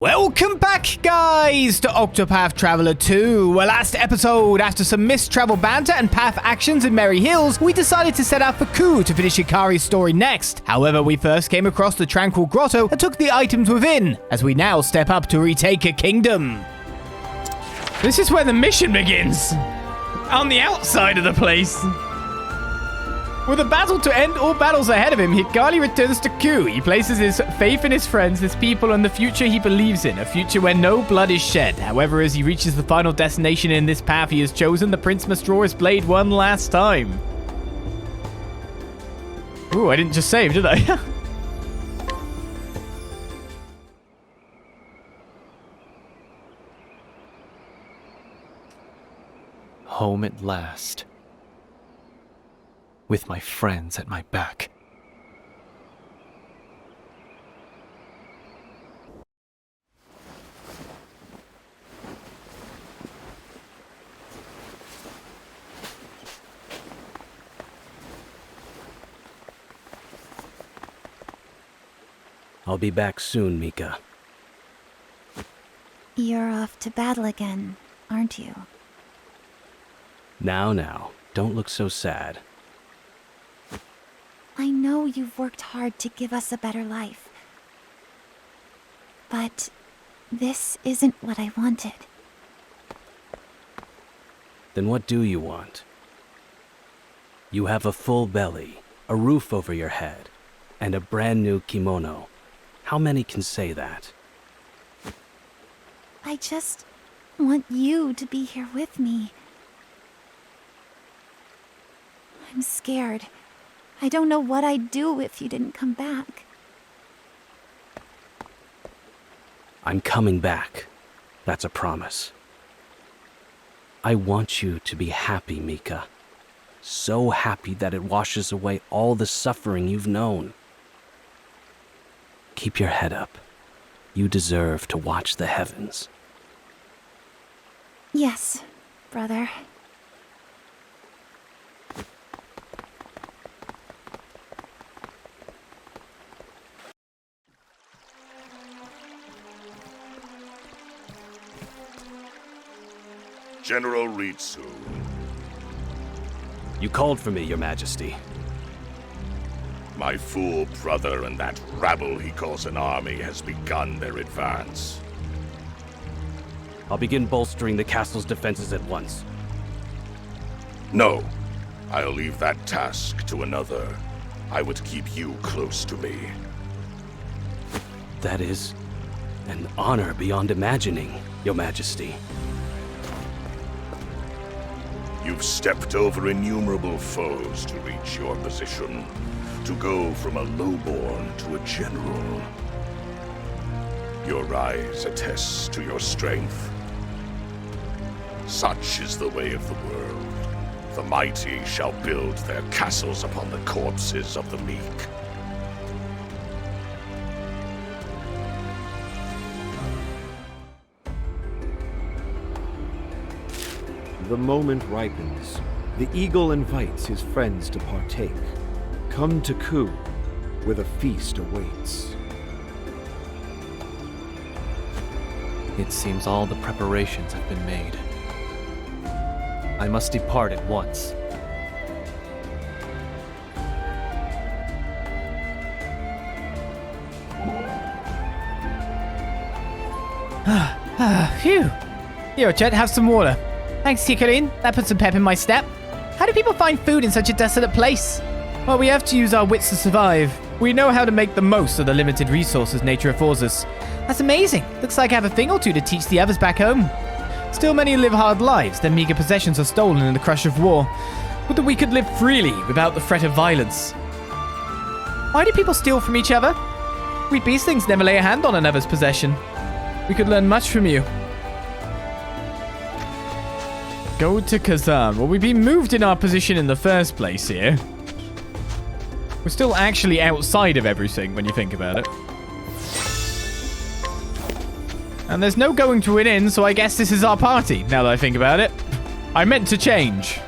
Welcome back, guys, to Octopath Traveler 2. Well, last episode, after some missed travel banter and path actions in Merry Hills, we decided to set out for Ku to finish Hikari's story next. However, we first came across the Tranquil Grotto and took the items within, as we now step up to retake a kingdom. This is where the mission begins. On the outside of the place. With a battle to end all battles ahead of him, Hikari returns to Ku. He places his faith in his friends, his people, and the future he believes in, a future where no blood is shed. However, as he reaches the final destination in this path he has chosen, the prince must draw his blade one last time. Ooh, I didn't just save, did I? Home at last. With my friends at my back. I'll be back soon, Mika. You're off to battle again, aren't you? Now, don't look so sad. I know you've worked hard to give us a better life. But this isn't what I wanted. Then what do you want? You have a full belly, a roof over your head, and a brand new kimono. How many can say that? I just want you to be here with me. I'm scared. I don't know what I'd do if you didn't come back. I'm coming back. That's a promise. I want you to be happy, Mika. So happy that it washes away all the suffering you've known. Keep your head up. You deserve to watch the heavens. Yes, brother. General Ritsu. You called for me, Your Majesty. My fool brother and that rabble he calls an army has begun their advance. I'll begin bolstering the castle's defenses at once. No, I'll leave that task to another. I would keep you close to me. That is an honor beyond imagining, Your Majesty. You've stepped over innumerable foes to reach your position, to go from a lowborn to a general. Your rise attests to your strength. Such is the way of the world. The mighty shall build their castles upon the corpses of the meek. The moment ripens. The eagle invites his friends to partake. Come to Ku, where the feast awaits. It seems all the preparations have been made. I must depart at once. Phew. Here, Chet, have some water. Thanks, Hikari. That puts some pep in my step. How do people find food in such a desolate place? Well, we have to use our wits to survive. We know how to make the most of the limited resources nature affords us. That's amazing. Looks like I have a thing or two to teach the others back home. Still, many live hard lives. Their meager possessions are stolen in the crush of war. Would that we could live freely without the threat of violence. Why do people steal from each other? We beast things never lay a hand on another's possession. We could learn much from you. Go to Kazan. Well, we've been moved in our position in the first place here. We're still actually outside of everything when you think about it. And there's no going to an inn, so I guess this is our party, now that I think about it. I meant to change.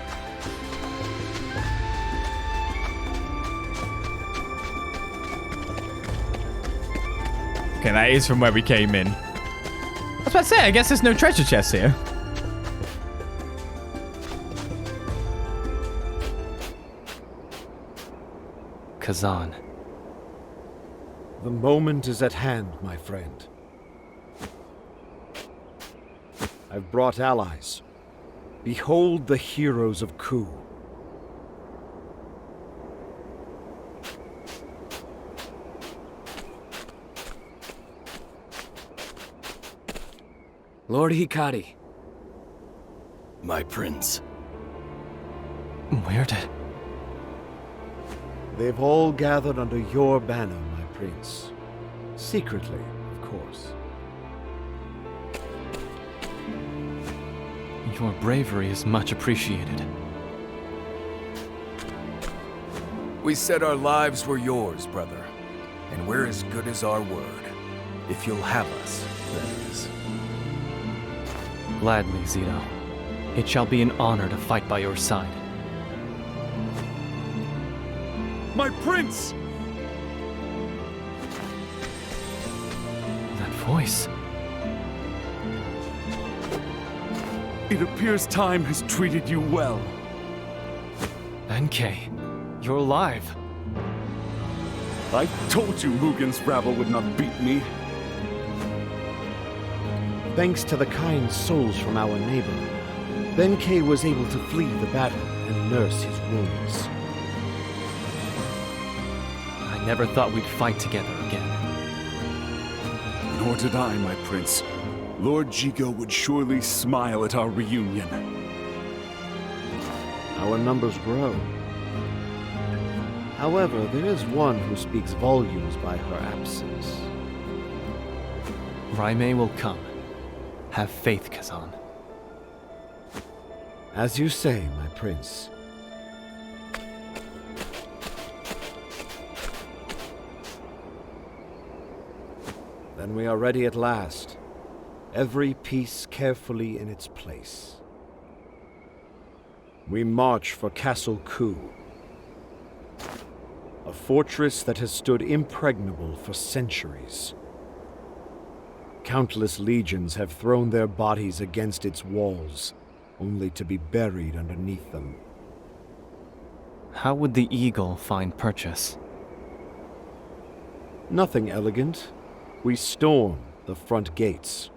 Okay, that is from where we came in. I was about to say, I guess there's no treasure chest here. Kazan. The moment is at hand, my friend. I've brought allies. Behold the heroes of Ku. Lord Hikari. My prince. Where did... They've all gathered under your banner, my prince. Secretly, of course. Your bravery is much appreciated. We said our lives were yours, brother. And we're as good as our word. If you'll have us, that is. Gladly, Zito. It shall be an honor to fight by your side. My prince! That voice. It appears time has treated you well. Benkei, you're alive. I told you Mugen's rabble would not beat me. Thanks to the kind souls from our neighbor, Benkei was able to flee the battle and nurse his wounds. I never thought we'd fight together again. Nor did I, my prince. Lord Jigo would surely smile at our reunion. Our numbers grow. However, there is one who speaks volumes by her absence. Rai Mei will come. Have faith, Kazan. As you say, my prince. Then we are ready at last. Every piece carefully in its place. We march for Castle Ku, a fortress that has stood impregnable for centuries. Countless legions have thrown their bodies against its walls, only to be buried underneath them. How would the eagle find purchase? Nothing elegant. We storm the front gates.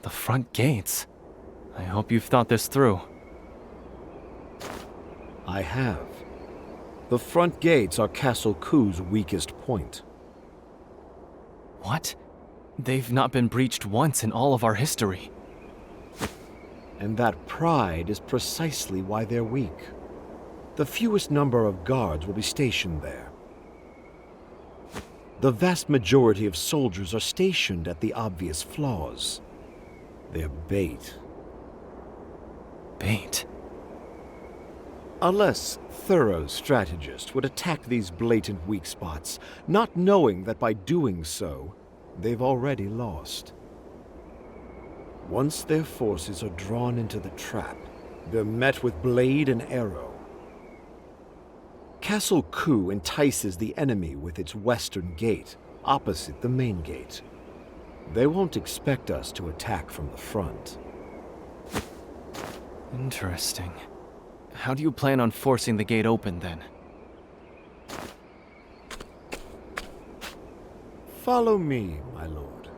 The front gates? I hope you've thought this through. I have. The front gates are Castle Ku's weakest point. What? They've not been breached once in all of our history. And that pride is precisely why they're weak. The fewest number of guards will be stationed there. The vast majority of soldiers are stationed at the obvious flaws. They're bait. Bait? A less thorough strategist would attack these blatant weak spots, not knowing that by doing so, they've already lost. Once their forces are drawn into the trap, they're met with blade and arrow. Castle Ku entices the enemy with its western gate, opposite the main gate. They won't expect us to attack from the front. Interesting. How do you plan on forcing the gate open, then? Follow me, my lord.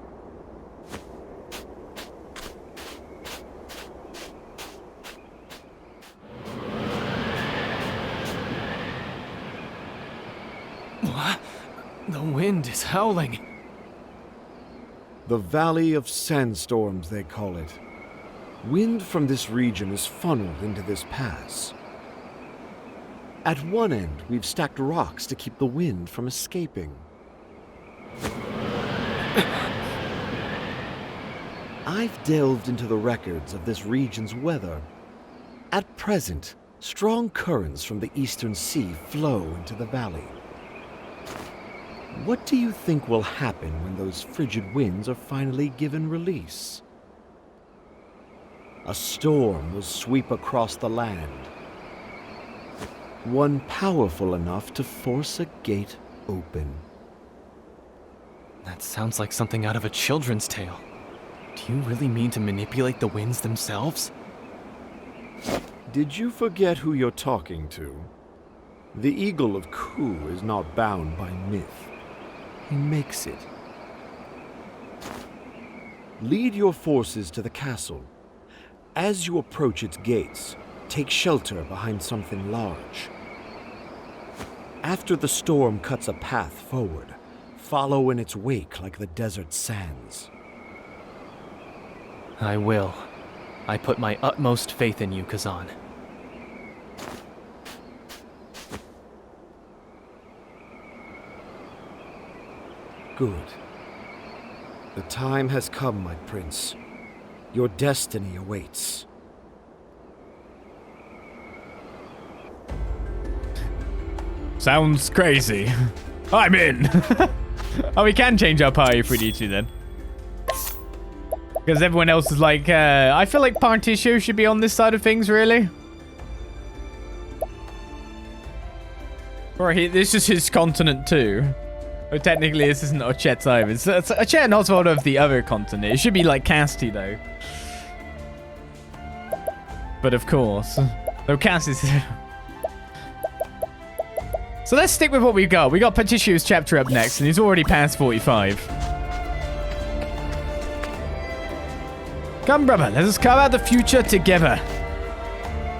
What? The wind is howling. The Valley of Sandstorms, they call it. Wind from this region is funneled into this pass. At one end, we've stacked rocks to keep the wind from escaping. I've delved into the records of this region's weather. At present, strong currents from the eastern sea flow into the valley. What do you think will happen when those frigid winds are finally given release? A storm will sweep across the land. One powerful enough to force a gate open. That sounds like something out of a children's tale. Do you really mean to manipulate the winds themselves? Did you forget who you're talking to? The Eagle of Ku is not bound by myth. He makes it. Lead your forces to the castle. As you approach its gates, take shelter behind something large. After the storm cuts a path forward, follow in its wake like the desert sands. I will. I put my utmost faith in you, Kazan. Good. The time has come, my prince. Your destiny awaits. Sounds crazy. I'm in. Oh, we can change our party if we need to then. Because everyone else is like, I feel like Partition should be on this side of things, really. Or this is his continent too. But technically this isn't Ochet's either. It's Ochet and Oswald of the other continent. It should be like Casti though. But of course. Though Casti's... So let's stick with what we got. We got Patishu's chapter up next, and he's already past 45. Come, brother, let us carve out the future together.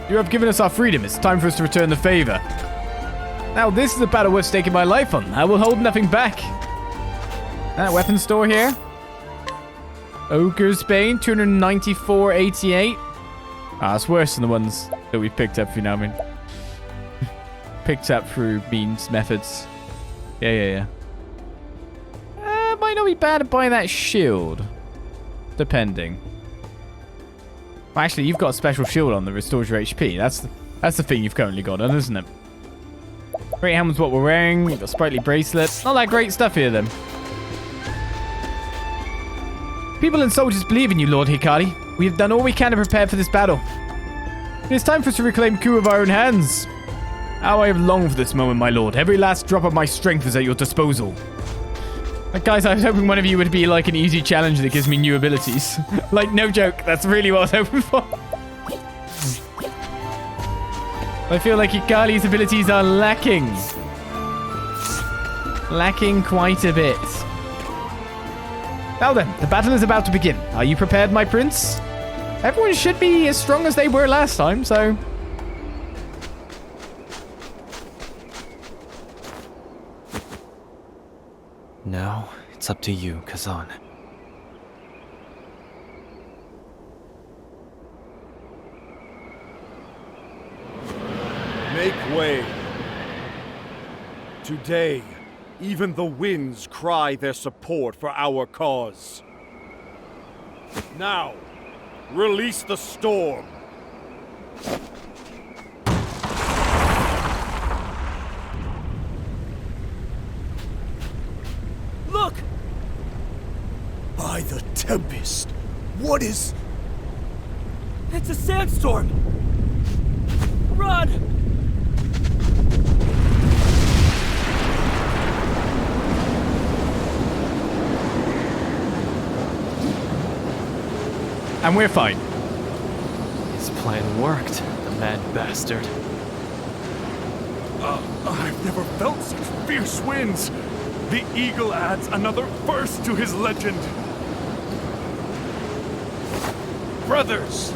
You have given us our freedom. It's time for us to return the favor. Now, this is a battle worth staking my life on. I will hold nothing back. That weapon store here. Ogre's Bane, 294.88. Ah, it's worse than the ones that we picked up, you know what I mean? Picked up through means methods. Yeah. Might not be bad to buy that shield. Depending. Well, actually, you've got a special shield on that restores your HP. That's the thing you've currently got on, isn't it? Great helmet's what we're wearing. We've got sprightly bracelets. Not that great stuff here, then. People and soldiers believe in you, Lord Hikari. We have done all we can to prepare for this battle. It is time for us to reclaim Ku of our own hands. How I have longed for this moment, my lord. Every last drop of my strength is at your disposal. Guys, I was hoping one of you would be like an easy challenge that gives me new abilities. Like, no joke. That's really what I was hoping for. I feel like Hikari's abilities are lacking. Lacking quite a bit. Now then, the battle is about to begin. Are you prepared, my prince? Everyone should be as strong as they were last time, so... Now, it's up to you, Kazan. Make way. Today, even the winds cry their support for our cause. Now, release the storm. Look! By the Tempest, what is... It's a sandstorm! Run! And we're fine. His plan worked, the mad bastard. I've never felt such fierce winds. The eagle adds another verse to his legend. Brothers!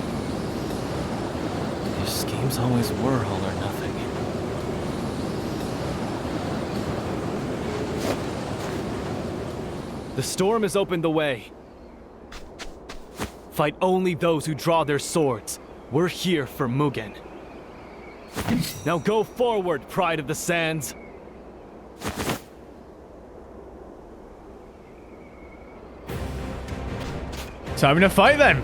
His schemes always were all or nothing. The storm has opened the way. Fight only those who draw their swords. We're here for Mugen. Now go forward, Pride of the Sands. Time to fight then.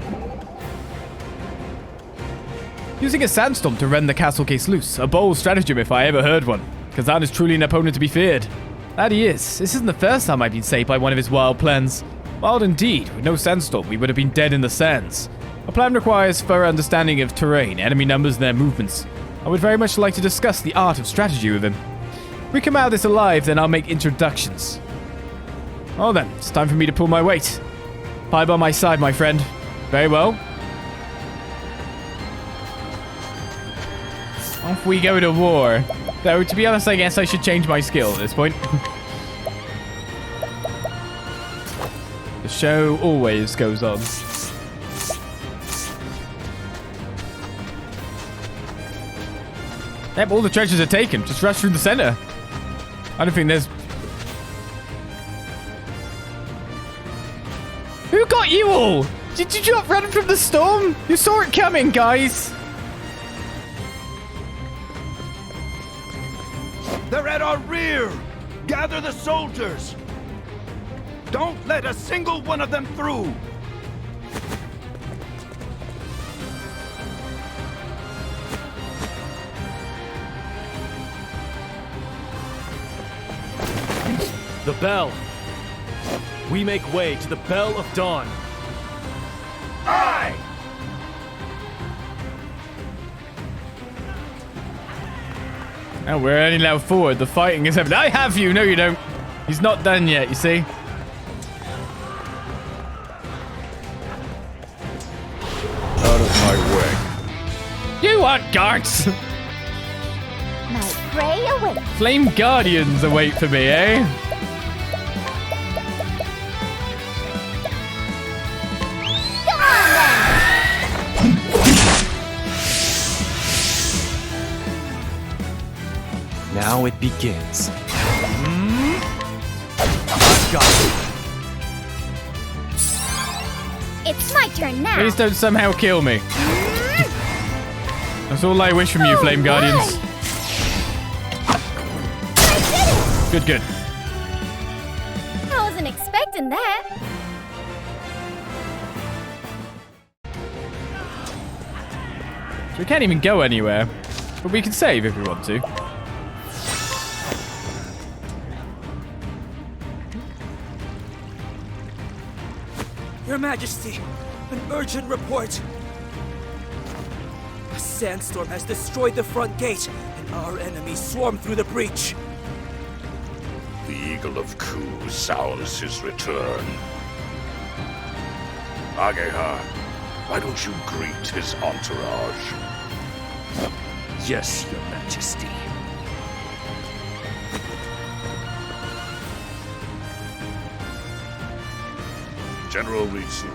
Using a sandstorm to rend the castle gates loose. A bold stratagem if I ever heard one. Kazan is truly an opponent to be feared. That he is. This isn't the first time I've been saved by one of his wild plans. Wild indeed. With no sandstorm, we would have been dead in the sands. A plan requires thorough understanding of terrain, enemy numbers, and their movements. I would very much like to discuss the art of strategy with him. If we come out of this alive, then I'll make introductions. Oh then, it's time for me to pull my weight. Pie by my side, my friend. Very well. Off we go to war. Though, to be honest, I guess I should change my skill at this point. The show always goes on. Yep, all the treasures are taken. Just rush through the center. I don't think there's... Who got you all? Did you not run from the storm? You saw it coming, guys. They're at our rear! Gather the soldiers! Don't let a single one of them through! The bell! We make way to the Bell of Dawn! Aye! And we're only now forward. The fighting is happening. I have you! No, you don't. He's not done yet, you see? Out of my way. You want guards? My prey awaits. Flame Guardians await for me, eh? Come on then! Now it begins. I've got it. It's my turn now. Please don't somehow kill me. That's all I wish from you, Flame Guardians. Good, good. I wasn't expecting that. So we can't even go anywhere. But we can save if we want to. Your Majesty, an urgent report. A sandstorm has destroyed the front gate, and our enemies swarm through the breach. The Eagle of Ku sounds his return. Ageha, why don't you greet his entourage? Yes, Your Majesty. General Ritsu,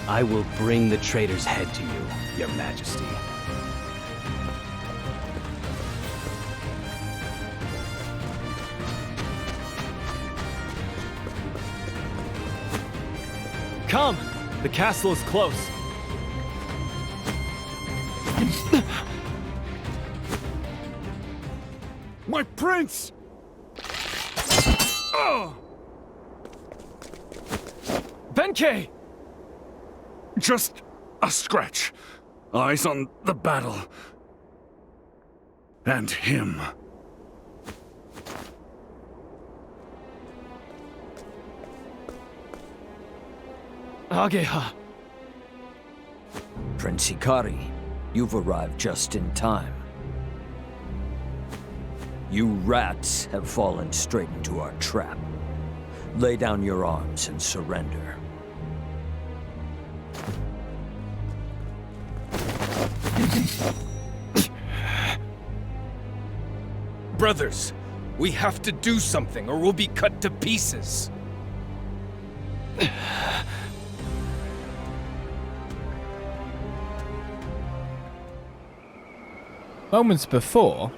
I will bring the traitor's head to you, Your Majesty. Come! The castle is close. My prince! Oh! Benkei! Just a scratch. Eyes on the battle. And him. Ageha. Prince Hikari, you've arrived just in time. You rats have fallen straight into our trap. Lay down your arms and surrender. Brothers, we have to do something or we'll be cut to pieces. Moments before...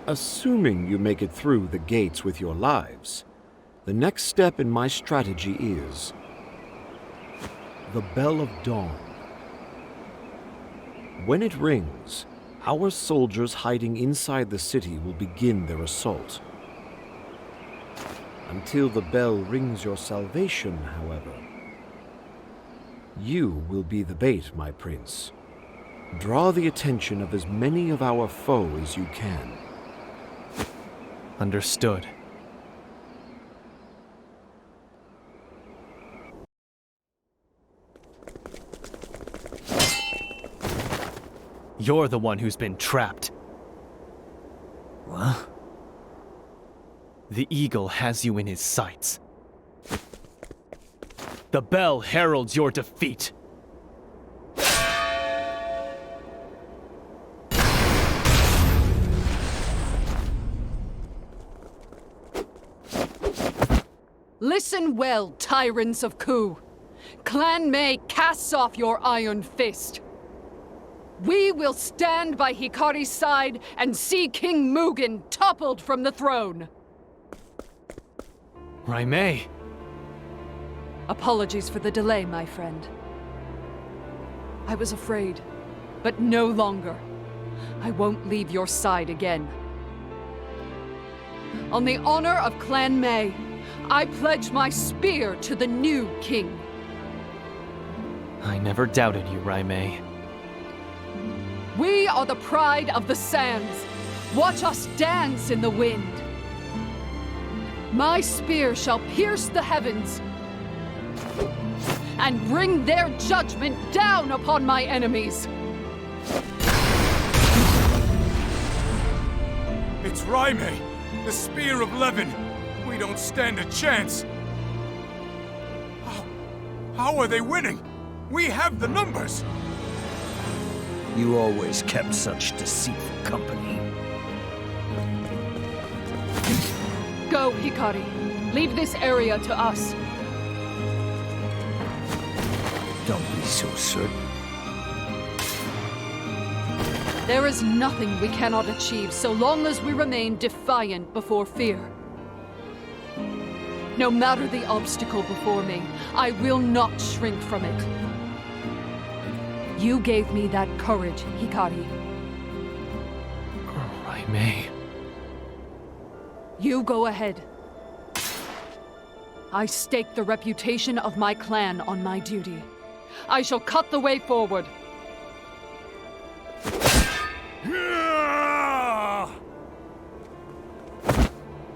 Assuming you make it through the gates with your lives, the next step in my strategy is the Bell of Dawn. When it rings, our soldiers hiding inside the city will begin their assault. Until the bell rings your salvation, however, you will be the bait, my prince. Draw the attention of as many of our foe as you can. Understood. You're the one who's been trapped. What? The eagle has you in his sights. The bell heralds your defeat. Listen well, tyrants of Ku. Clan Mei casts off your iron fist. We will stand by Hikari's side and see King Mugen toppled from the throne. Rai Mei. Apologies for the delay, my friend. I was afraid, but no longer. I won't leave your side again. On the honor of Clan Mei, I pledge my spear to the new king. I never doubted you, Rai Mei. We are the pride of the sands. Watch us dance in the wind. My spear shall pierce the heavens and bring their judgment down upon my enemies. It's Rai Mei, the Spear of Levin. We don't stand a chance. How are they winning? We have the numbers. You always kept such deceitful company. Go, Hikari. Leave this area to us. Don't be so certain. There is nothing we cannot achieve so long as we remain defiant before fear. No matter the obstacle before me, I will not shrink from it. You gave me that courage, Hikari. Rai Mei. You go ahead. I stake the reputation of my clan on my duty. I shall cut the way forward.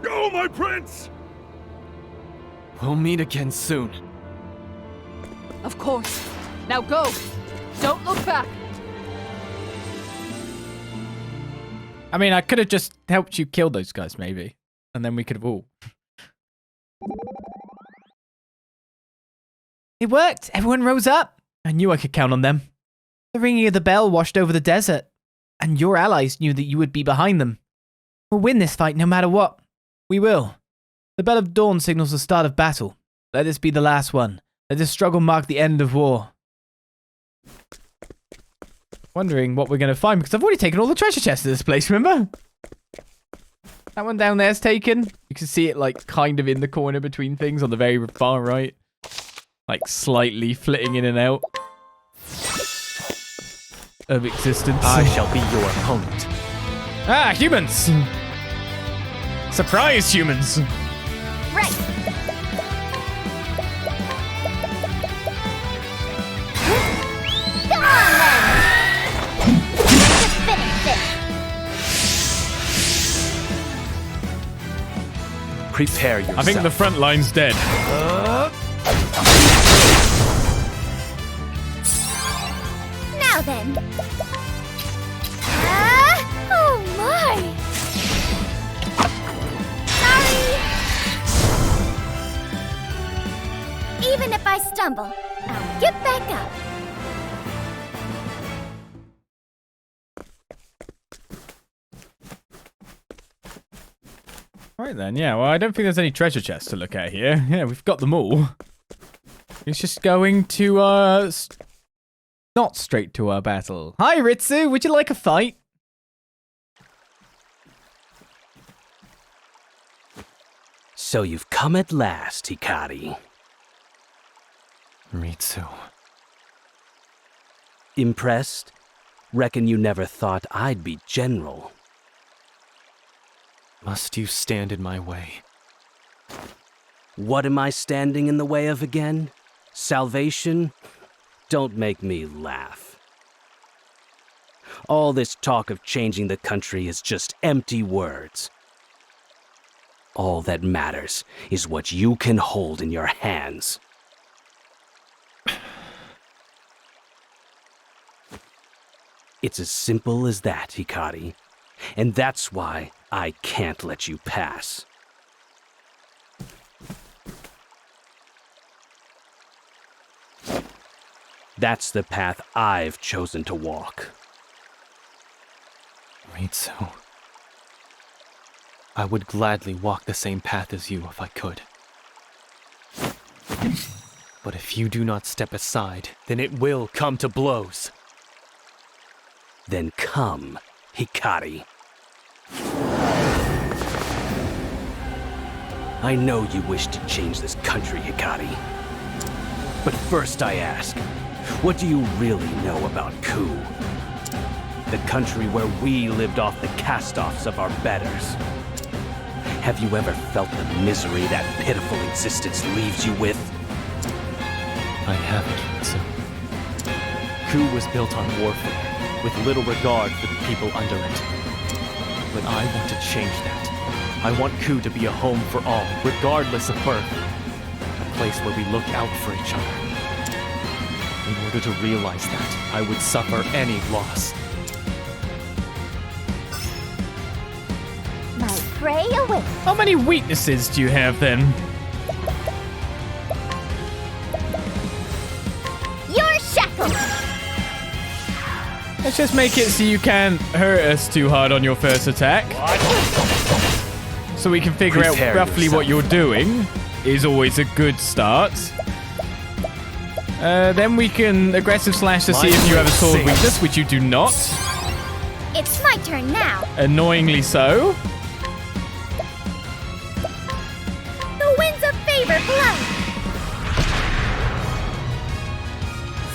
Go, my prince! We'll meet again soon. Of course. Now go. Don't look back. I mean, I could have just helped you kill those guys, maybe. And then we could have all... It worked! Everyone rose up! I knew I could count on them. The ringing of the bell washed over the desert. And your allies knew that you would be behind them. We'll win this fight no matter what. We will. The bell of dawn signals the start of battle. Let this be the last one. Let this struggle mark the end of war. Wondering what we're going to find, because I've already taken all the treasure chests of this place, remember? That one down there's taken. You can see it, like, kind of in the corner between things on the very far right. Like, slightly flitting in and out of existence. I shall be your opponent. Ah, humans! Surprise, humans! Right. Come on, then! Just finish this! Prepare yourself. I think the front line's dead. Now then. Oh my! Sorry! Even if I stumble, I'll get back up. Right then, yeah, well, I don't think there's any treasure chests to look at here. Yeah, we've got them all. It's just going to, not straight to our battle. Hi, Ritsu, would you like a fight? So you've come at last, Hikari. Ritsu. Impressed? Reckon you never thought I'd be general. Must you stand in my way? What am I standing in the way of again? Salvation? Don't make me laugh. All this talk of changing the country is just empty words. All that matters is what you can hold in your hands. It's as simple as that, Hikari. And that's why I can't let you pass. That's the path I've chosen to walk. Ritsu. I would gladly walk the same path as you if I could. But if you do not step aside, then it will come to blows. Then come, Hikari. I know you wish to change this country, Hikari. But first I ask, what do you really know about Ku? The country where we lived off the cast-offs of our betters. Have you ever felt the misery that pitiful existence leaves you with? I haven't, Ritsu. Ku was built on warfare, with little regard for the people under it. But I want to change that. I want Ku to be a home for all, regardless of birth. A place where we look out for each other. In order to realize that, I would suffer any loss. My prey awaits. How many weaknesses do you have then? You're shackled. Let's just make it so you can't hurt us too hard on your first attack. So we can figure out roughly what you're doing is always a good start. Then we can aggressive slash to see if you have a sword weakness, which you do not. It's my turn now. Annoyingly so. The winds of favor blow.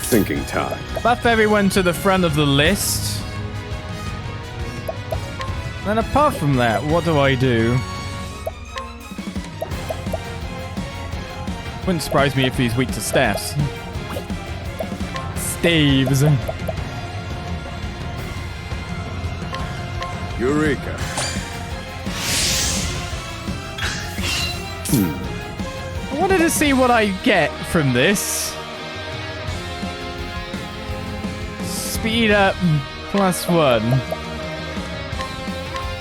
Thinking time. Buff everyone to the front of the list. And apart from that, what do I do? Wouldn't surprise me if he's weak to staffs. Staves. Eureka. I wanted to see what I get from this. Speed up +1.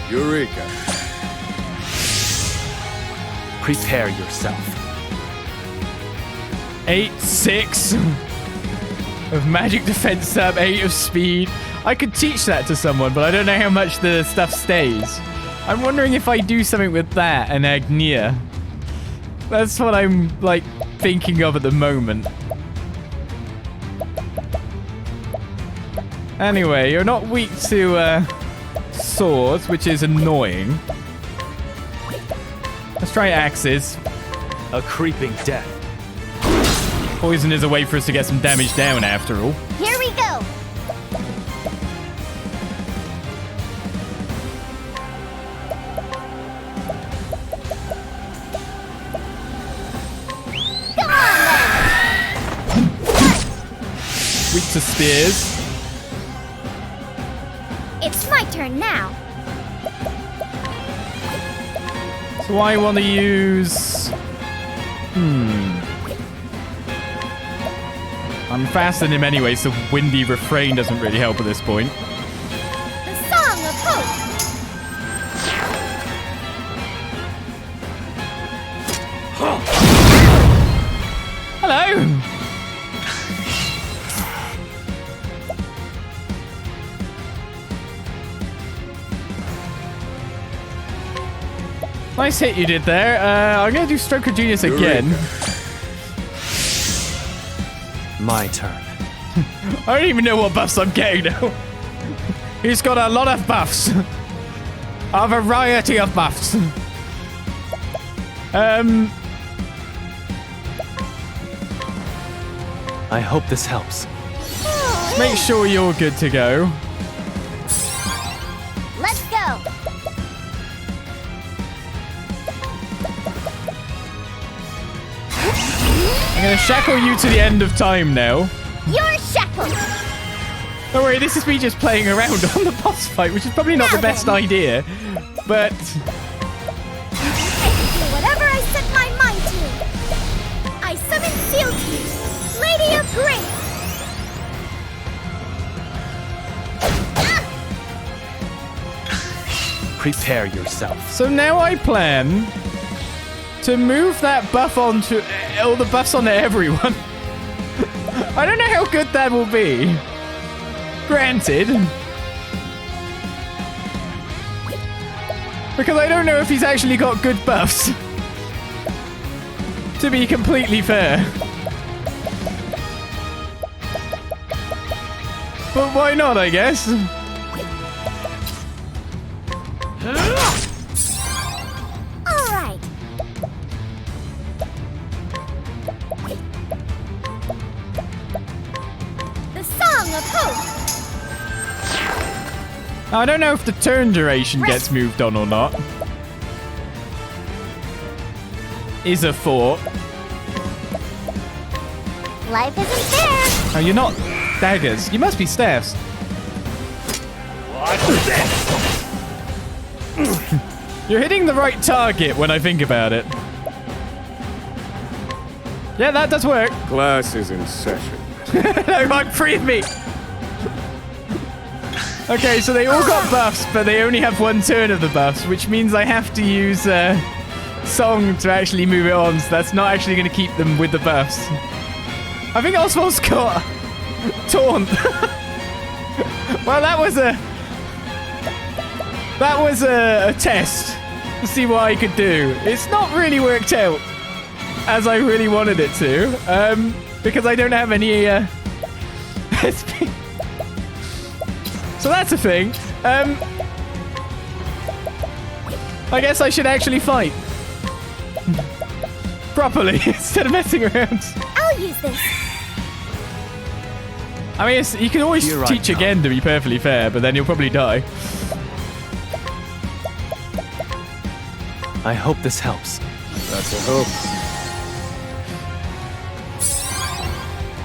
Eureka. Prepare yourself. 8/6 of magic defense sub, 8 of speed. I could teach that to someone, but I don't know how much the stuff stays. I'm wondering if I do something with that and Agnia. That's what I'm, like, thinking of at the moment. Anyway, you're not weak to swords, which is annoying. Let's try axes. A creeping death. Poison is a way for us to get some damage down after all. Here we go. Come on then. Weak to spears. It's my turn now. So I want to use... I'm faster than him anyway, so Windy Refrain doesn't really help at this point. The Song of Hope. Hello! Nice hit you did there. I'm going to do Stroke of Genius again. My turn. I don't even know what buffs I'm getting now. He's got a lot of buffs. A variety of buffs. I hope this helps. Make sure you're good to go. Let's go. I'm going to shackle you to the end of time now. You're shackled. Don't worry, this is me just playing around on the boss fight, which is probably not the best idea. But... I can do whatever I set my mind to. I summon Sealty, Lady of Grace. Prepare yourself. So now I plan to move that buff onto... all the buffs onto everyone. I don't know how good that will be. Granted. Because I don't know if he's actually got good buffs. To be completely fair. But why not, I guess? Alright. The Song of Hope. I don't know if the turn duration gets moved on or not. Is a thought. Life isn't fair. Oh, you're not daggers. You must be staffs. You're hitting the right target when I think about it. Yeah, that does work. Class is in session. No, like, free me. Okay, so they all got buffs, but they only have one turn of the buffs, which means I have to use Song to actually move it on, so that's not actually going to keep them with the buffs. I think Oswald's got Taunt. Well, that was a test to see what I could do. It's not really worked out as I really wanted it to, because I don't have any SP. So that's a thing. I guess I should actually fight properly instead of messing around. I'll use this. I mean, you can always teach again, to be perfectly fair, but then you'll probably die. I hope this helps. That's a hope.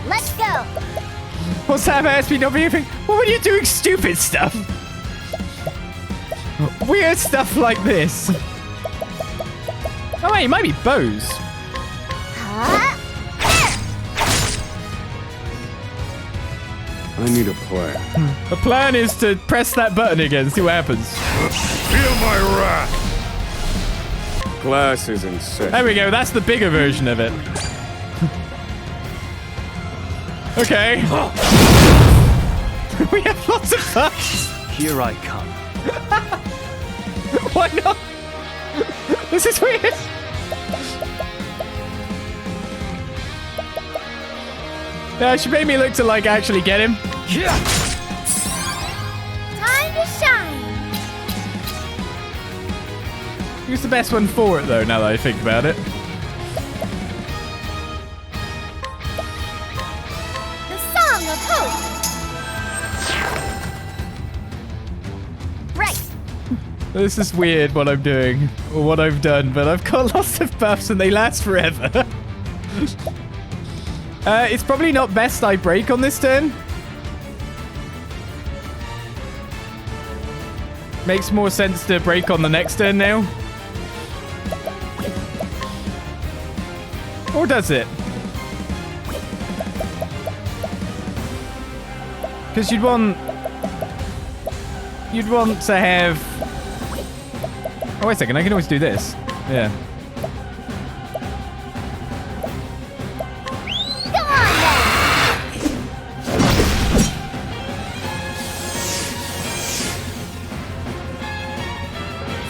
Let's go. What's that, SPW thing? What were you doing stupid stuff? Weird stuff like this. Oh wait, it might be bows. I need a plan. The plan is to press that button again, see what happens. Feel my wrath. Class is in session. There we go, that's the bigger version of it. Okay. We have lots of buffs. Here I come. Why not? This is weird. Yeah, she made me look to, like, actually get him. Time to shine. Who's the best one for it, though, now that I think about it? The Song of Hope. Right. This is weird what I'm doing, or what I've done, but I've got lots of buffs and they last forever. It's probably not best I break on this turn. Makes more sense to break on the next turn now. Or does it? Because you'd want to have... Oh, wait a second, I can always do this. Yeah.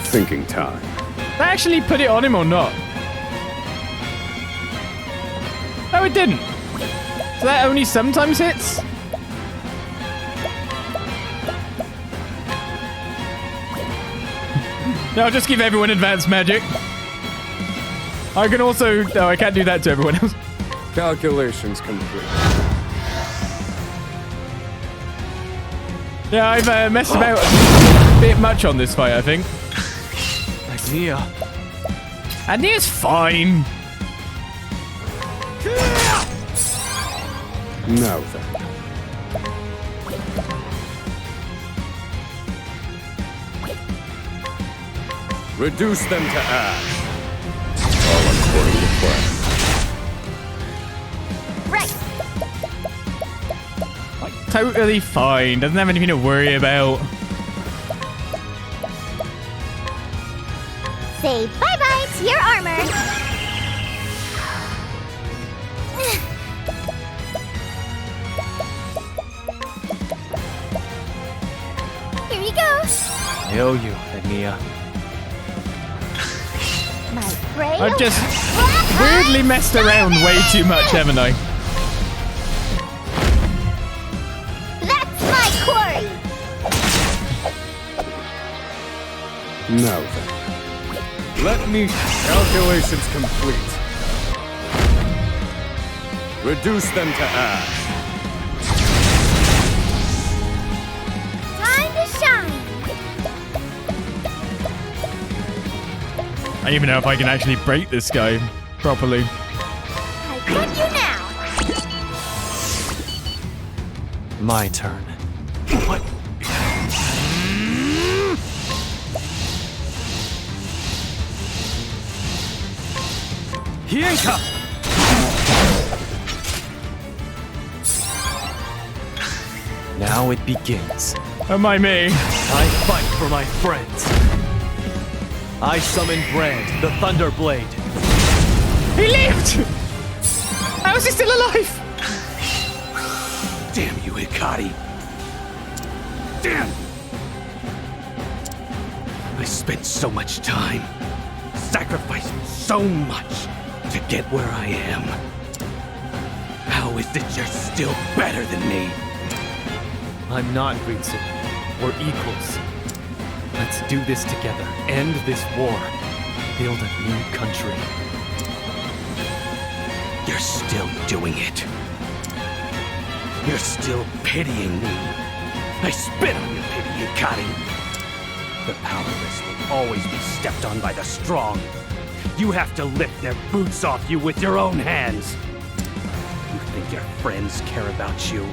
Thinking time. That actually put it on him or not? No, it didn't. So that only sometimes hits? No, I'll just give everyone advanced magic. I can also... No, I can't do that to everyone else. Calculations complete. Yeah, I've messed about a bit much on this fight, I think. Nia. And Nia's fine. Now then. Reduce them to ash. All according to plan. Right. Totally fine. Doesn't have anything to worry about. Say bye-bye to your armor. I owe you, Emiya. My prey I've just awaits. weirdly messed around way too much, haven't I? That's my quarry. Now then, let me... Calculations complete. Reduce them to ash. Time to shine. I don't even know if I can actually break this guy properly. I got you now. My turn. What? Hienka! Now it begins. Oh my me. I fight for my friends. I summon Brand, the Thunder Blade. He lived! How is he still alive? Damn you, Hikari. Damn! I spent so much time, sacrificing so much to get where I am. How is it you're still better than me? I'm not, Ritsu. We're equals. Let's do this together. End this war. Build a new country. You're still doing it. You're still pitying me. I spit on your pity, Hikari. The powerless will always be stepped on by the strong. You have to lift their boots off you with your own hands. You think your friends care about you?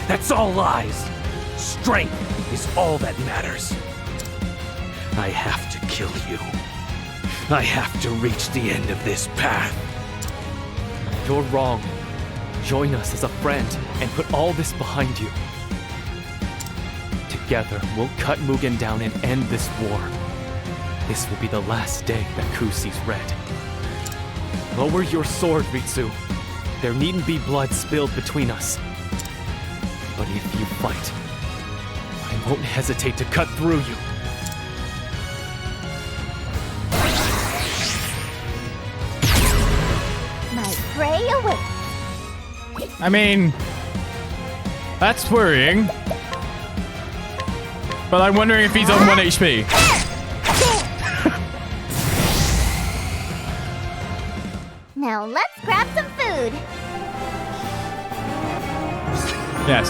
That's all lies. Strength is all that matters. I have to kill you. I have to reach the end of this path. You're wrong. Join us as a friend and put all this behind you. Together, we'll cut Mugen down and end this war. This will be the last day that Ku sees red. Lower your sword, Ritsu. There needn't be blood spilled between us. But if you fight, I won't hesitate to cut through you. My prey awaits. I mean, that's worrying. But I'm wondering if he's on 1 HP. Now let's grab some food. Yes.